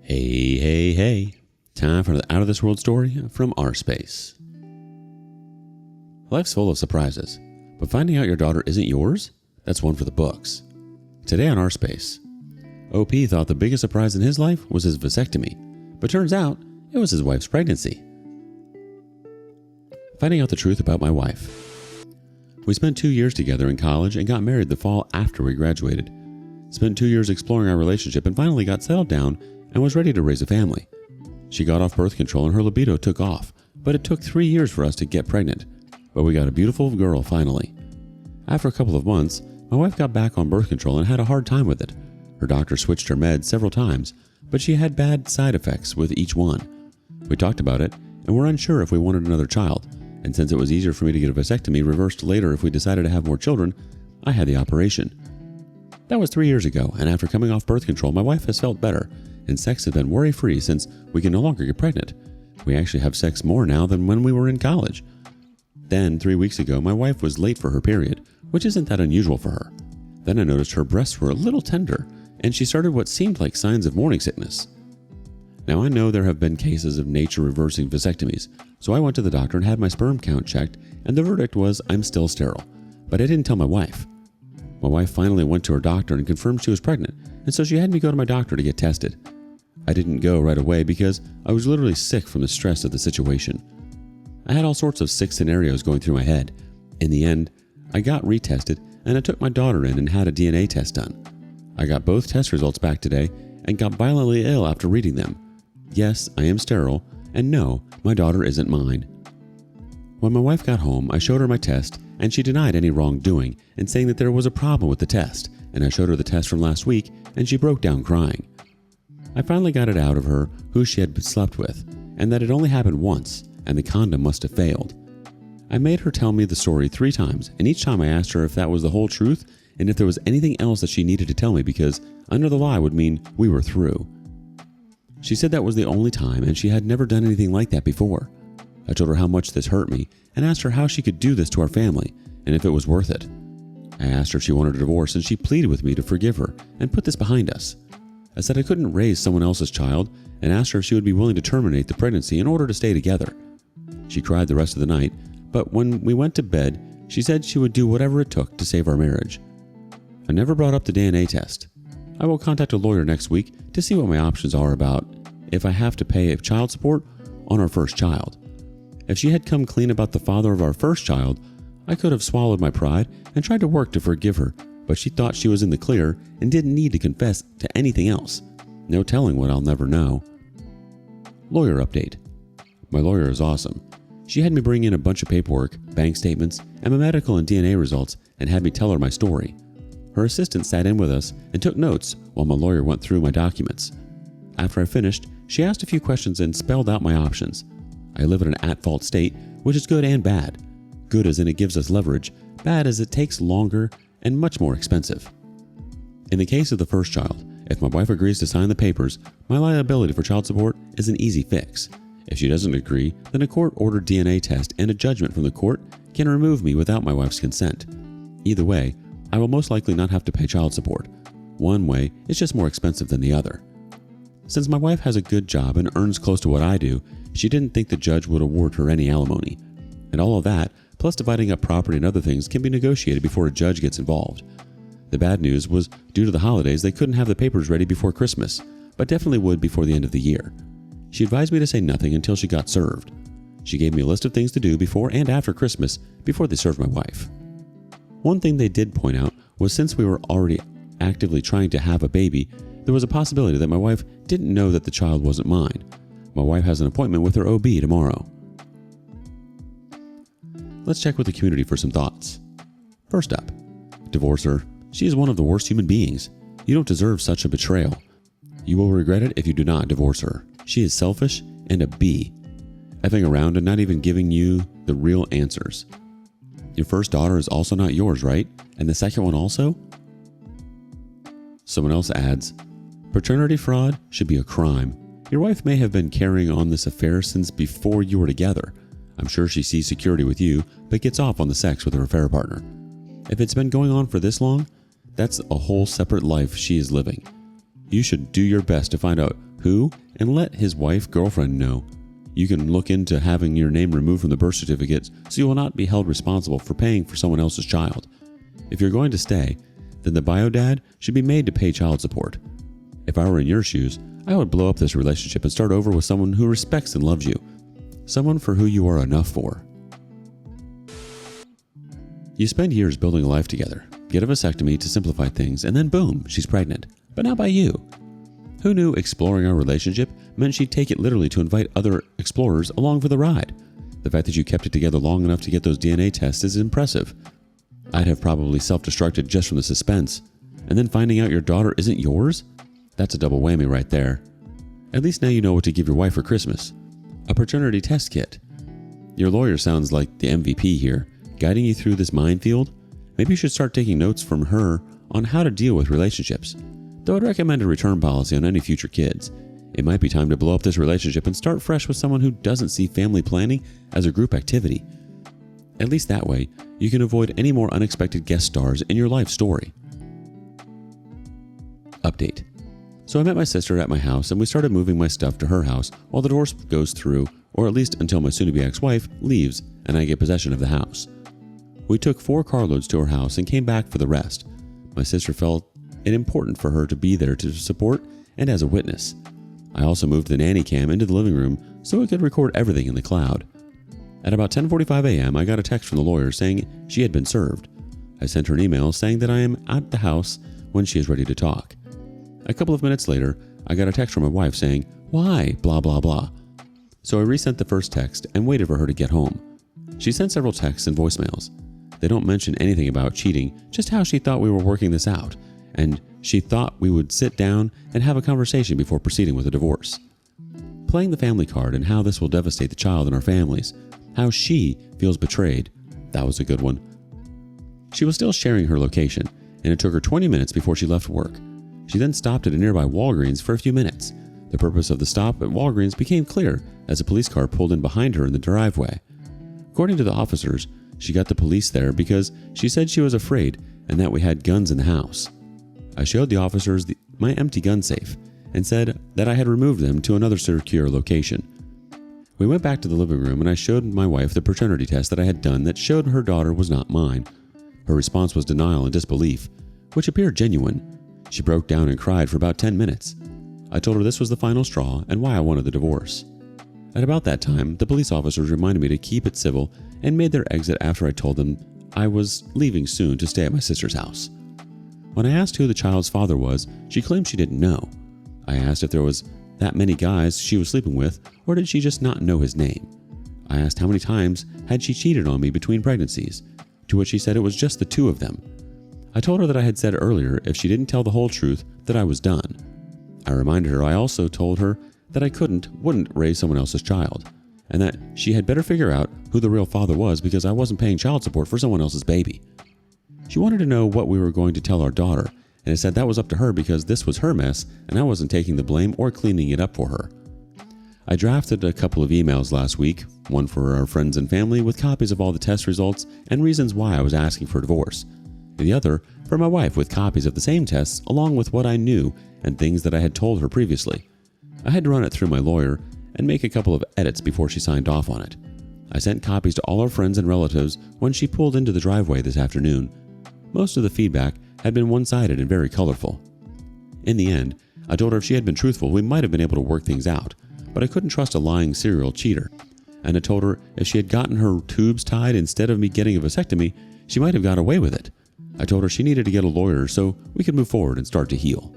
Hey. Time for the Out of This World story from rSpace. Life's full of surprises, but finding out your daughter isn't yours? That's one for the books. Today on rSpace, OP thought the biggest surprise in his life was his vasectomy, but turns out it was his wife's pregnancy. Finding out the truth about my wife. We spent 2 years together in college and got married the fall after we graduated. Spent 2 years exploring our relationship and finally got settled down and was ready to raise a family. She got off birth control and her libido took off, but it took 3 years for us to get pregnant. But we got a beautiful girl finally. After a couple of months, my wife got back on birth control and had a hard time with it. Her doctor switched her meds several times, but she had bad side effects with each one. We talked about it and were unsure if we wanted another child, and since it was easier for me to get a vasectomy reversed later if we decided to have more children, I had the operation. That was 3 years ago, and after coming off birth control, my wife has felt better, and sex has been worry-free since we can no longer get pregnant. We actually have sex more now than when we were in college. Then, 3 weeks ago, my wife was late for her period, which isn't that unusual for her. Then I noticed her breasts were a little tender, and she started what seemed like signs of morning sickness. Now, I know there have been cases of nature reversing vasectomies, so I went to the doctor and had my sperm count checked, and the verdict was I'm still sterile, but I didn't tell my wife. My wife finally went to her doctor and confirmed she was pregnant, and so she had me go to my doctor to get tested. I didn't go right away because I was literally sick from the stress of the situation. I had all sorts of sick scenarios going through my head. In the end, I got retested and I took my daughter in and had a DNA test done. I got both test results back today and got violently ill after reading them. Yes, I am sterile, and no, my daughter isn't mine. When my wife got home, I showed her my test and she denied any wrongdoing and saying that there was a problem with the test, and I showed her the test from last week and she broke down crying. I finally got it out of her who she had slept with, and that it only happened once, and the condom must have failed. I made her tell me the story 3 times, and each time I asked her if that was the whole truth, and if there was anything else that she needed to tell me because under the lie would mean we were through. She said that was the only time, and she had never done anything like that before. I told her how much this hurt me, and asked her how she could do this to our family, and if it was worth it. I asked her if she wanted a divorce, and she pleaded with me to forgive her and put this behind us. I said I couldn't raise someone else's child and asked her if she would be willing to terminate the pregnancy in order to stay together. She cried the rest of the night, but when we went to bed, she said she would do whatever it took to save our marriage. I never brought up the DNA test. I will contact a lawyer next week to see what my options are about if I have to pay child support on our first child. If she had come clean about the father of our first child, I could have swallowed my pride and tried to work to forgive her, but she thought she was in the clear and didn't need to confess to anything else. No telling what I'll never know. Lawyer update. My lawyer is awesome. She had me bring in a bunch of paperwork, bank statements, and my medical and DNA results and had me tell her my story. Her assistant sat in with us and took notes while my lawyer went through my documents. After I finished, she asked a few questions and spelled out my options. I live in an at-fault state, which is good and bad. Good as in it gives us leverage, bad as it takes longer and much more expensive. In the case of the first child, if my wife agrees to sign the papers, my liability for child support is an easy fix. If she doesn't agree, then a court-ordered DNA test and a judgment from the court can remove me without my wife's consent. Either way, I will most likely not have to pay child support. One way is just more expensive than the other. Since my wife has a good job and earns close to what I do, she didn't think the judge would award her any alimony. And all of that, plus dividing up property and other things, can be negotiated before a judge gets involved. The bad news was, due to the holidays, they couldn't have the papers ready before Christmas, but definitely would before the end of the year. She advised me to say nothing until she got served. She gave me a list of things to do before and after Christmas before they served my wife. One thing they did point out was since we were already actively trying to have a baby, there was a possibility that my wife didn't know that the child wasn't mine. My wife has an appointment with her OB tomorrow. Let's check with the community for some thoughts. First up, divorce her. She is one of the worst human beings. You don't deserve such a betrayal. You will regret it if you do not divorce her. She is selfish and a B, effing around and not even giving you the real answers. Your first daughter is also not yours, right? And the second one also? Someone else adds, paternity fraud should be a crime. Your wife may have been carrying on this affair since before you were together. I'm sure she sees security with you, but gets off on the sex with her affair partner. If it's been going on for this long, that's a whole separate life she is living. You should do your best to find out who, and let his wife, girlfriend know. You can look into having your name removed from the birth certificate so you will not be held responsible for paying for someone else's child. If you're going to stay, then the bio dad should be made to pay child support. If I were in your shoes, I would blow up this relationship and start over with someone who respects and loves you. Someone for who you are enough for. You spend years building a life together, get a vasectomy to simplify things, and then boom, she's pregnant. But not by you. Who knew exploring our relationship meant she'd take it literally to invite other explorers along for the ride? The fact that you kept it together long enough to get those DNA tests is impressive. I'd have probably self-destructed just from the suspense. And then finding out your daughter isn't yours? That's a double whammy right there. At least now you know what to give your wife for Christmas. A paternity test kit. Your lawyer sounds like the MVP here, guiding you through this minefield. Maybe you should start taking notes from her on how to deal with relationships. Though I'd recommend a return policy on any future kids. It might be time to blow up this relationship and start fresh with someone who doesn't see family planning as a group activity. At least that way, you can avoid any more unexpected guest stars in your life story. Update. So I met my sister at my house and we started moving my stuff to her house while the divorce goes through, or at least until my soon-to-be ex-wife leaves and I get possession of the house. We took 4 carloads to her house and came back for the rest. My sister felt it important for her to be there to support and as a witness. I also moved the nanny cam into the living room so it could record everything in the cloud. At about 10:45 a.m., I got a text from the lawyer saying she had been served. I sent her an email saying that I am at the house when she is ready to talk. A couple of minutes later, I got a text from my wife saying, "Why? Blah, blah, blah." So I resent the first text and waited for her to get home. She sent several texts and voicemails. They don't mention anything about cheating, just how she thought we were working this out, and she thought we would sit down and have a conversation before proceeding with a divorce. Playing the family card and how this will devastate the child and our families, how she feels betrayed, that was a good one. She was still sharing her location, and it took her 20 minutes before she left work. She then stopped at a nearby Walgreens for a few minutes. The purpose of the stop at Walgreens became clear as a police car pulled in behind her in the driveway. According to the officers, she got the police there because she said she was afraid and that we had guns in the house. I showed the officers my empty gun safe and said that I had removed them to another secure location. We went back to the living room and I showed my wife the paternity test that I had done that showed her daughter was not mine. Her response was denial and disbelief, which appeared genuine. She broke down and cried for about 10 minutes. I told her this was the final straw and why I wanted the divorce. At about that time, the police officers reminded me to keep it civil and made their exit after I told them I was leaving soon to stay at my sister's house. When I asked who the child's father was, she claimed she didn't know. I asked if there was that many guys she was sleeping with, or did she just not know his name? I asked how many times had she cheated on me between pregnancies, to which she said it was just the 2 of them. I told her that I had said earlier if she didn't tell the whole truth that I was done. I reminded her I also told her that I wouldn't raise someone else's child, and that she had better figure out who the real father was because I wasn't paying child support for someone else's baby. She wanted to know what we were going to tell our daughter, and I said that was up to her because this was her mess and I wasn't taking the blame or cleaning it up for her. I drafted a couple of emails last week, one for our friends and family with copies of all the test results and reasons why I was asking for divorce, and the other for my wife with copies of the same tests along with what I knew and things that I had told her previously. I had to run it through my lawyer and make a couple of edits before she signed off on it. I sent copies to all our friends and relatives when she pulled into the driveway this afternoon. Most of the feedback had been one-sided and very colorful. In the end, I told her if she had been truthful, we might have been able to work things out, but I couldn't trust a lying serial cheater. And I told her if she had gotten her tubes tied instead of me getting a vasectomy, she might have got away with it. I told her she needed to get a lawyer so we could move forward and start to heal.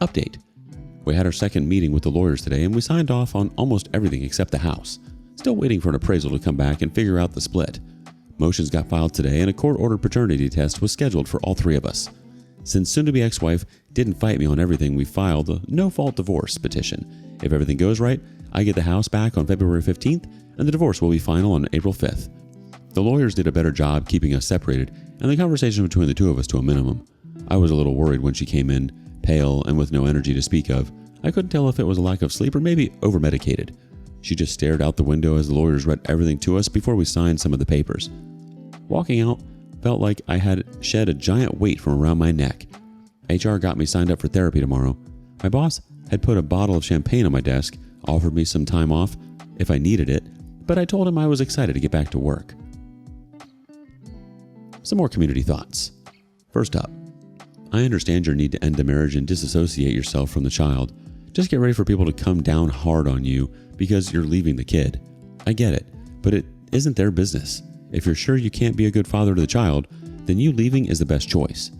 Update. We had our second meeting with the lawyers today and we signed off on almost everything except the house. Still waiting for an appraisal to come back and figure out the split. Motions got filed today and a court-ordered paternity test was scheduled for all 3 of us. Since soon-to-be ex-wife didn't fight me on everything, we filed a no-fault divorce petition. If everything goes right, I get the house back on February 15th and the divorce will be final on April 5th. The lawyers did a better job keeping us separated and the conversation between the 2 of us to a minimum. I was a little worried when she came in, pale and with no energy to speak of. I couldn't tell if it was a lack of sleep or maybe over-medicated. She just stared out the window as the lawyers read everything to us before we signed some of the papers. Walking out felt like I had shed a giant weight from around my neck. HR got me signed up for therapy tomorrow. My boss had put a bottle of champagne on my desk, offered me some time off if I needed it, but I told him I was excited to get back to work. Some more community thoughts. First up, I understand your need to end the marriage and disassociate yourself from the child. Just get ready for people to come down hard on you because you're leaving the kid. I get it, but it isn't their business. If you're sure you can't be a good father to the child, then you leaving is the best choice.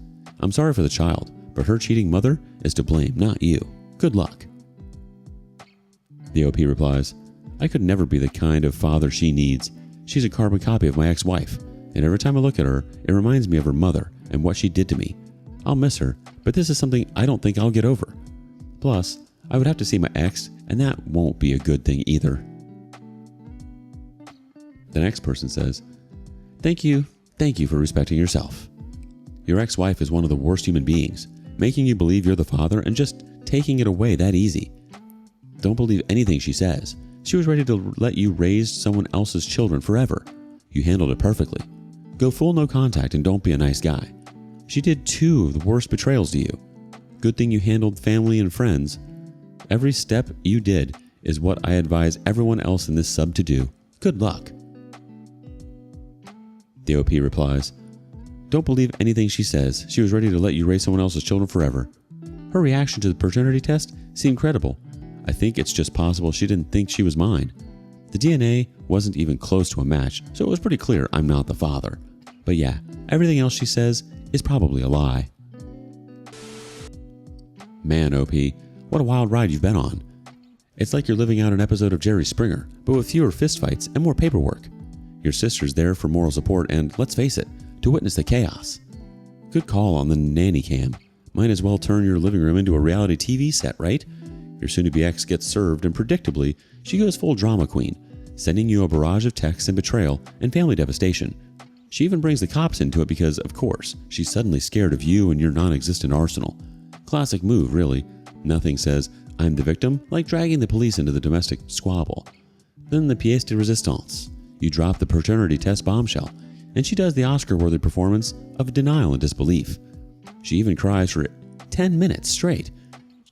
I'm sorry for the child, but her cheating mother is to blame, not you. Good luck. The OP replies, I could never be the kind of father she needs. She's a carbon copy of my ex-wife, and every time I look at her, it reminds me of her mother and what she did to me. I'll miss her, but this is something I don't think I'll get over. Plus, I would have to see my ex, and that won't be a good thing either. The next person says, Thank you for respecting yourself. Your ex-wife is one of the worst human beings, making you believe you're the father and just taking it away that easy. Don't believe anything she says. She was ready to let you raise someone else's children forever. You handled it perfectly. Go full no contact and don't be a nice guy. She did 2 of the worst betrayals to you. Good thing you handled family and friends. Every step you did is what I advise everyone else in this sub to do. Good luck. The OP replies, Don't believe anything she says. She was ready to let you raise someone else's children forever. Her reaction to the paternity test seemed credible. I think it's just possible she didn't think she was mine. The DNA wasn't even close to a match, so it was pretty clear I'm not the father. But yeah, everything else she says is probably a lie. Man, OP, what a wild ride you've been on. It's like you're living out an episode of Jerry Springer, but with fewer fistfights and more paperwork. Your sister's there for moral support and, let's face it, to witness the chaos. Good call on the nanny cam. Might as well turn your living room into a reality TV set, right? Your soon-to-be ex gets served, and predictably, she goes full drama queen, sending you a barrage of texts and betrayal and family devastation. She even brings the cops into it because, of course, she's suddenly scared of you and your non-existent arsenal. Classic move, really. Nothing says, I'm the victim, like dragging the police into the domestic squabble. Then the pièce de résistance. You drop the paternity test bombshell, and she does the Oscar-worthy performance of denial and disbelief. She even cries for 10 minutes straight.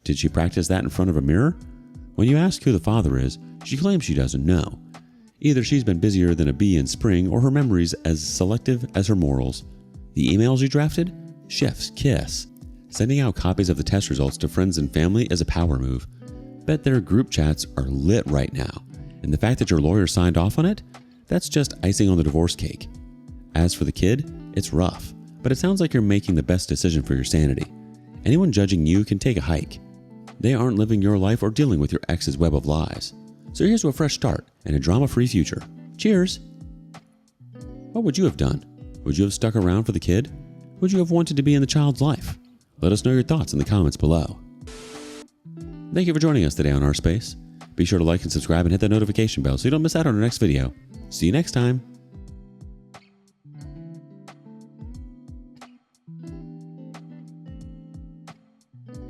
Did she practice that in front of a mirror? When you ask who the father is, she claims she doesn't know. Either she's been busier than a bee in spring, or her memory's as selective as her morals. The emails you drafted? Chef's kiss. Sending out copies of the test results to friends and family is a power move. Bet their group chats are lit right now. And the fact that your lawyer signed off on it? That's just icing on the divorce cake. As for the kid, it's rough, but it sounds like you're making the best decision for your sanity. Anyone judging you can take a hike. They aren't living your life or dealing with your ex's web of lies. So here's to a fresh start and a drama-free future. Cheers! What would you have done? Would you have stuck around for the kid? Would you have wanted to be in the child's life? Let us know your thoughts in the comments below. Thank you for joining us today on rSpace. Be sure to like and subscribe and hit that notification bell so you don't miss out on our next video. See you next time.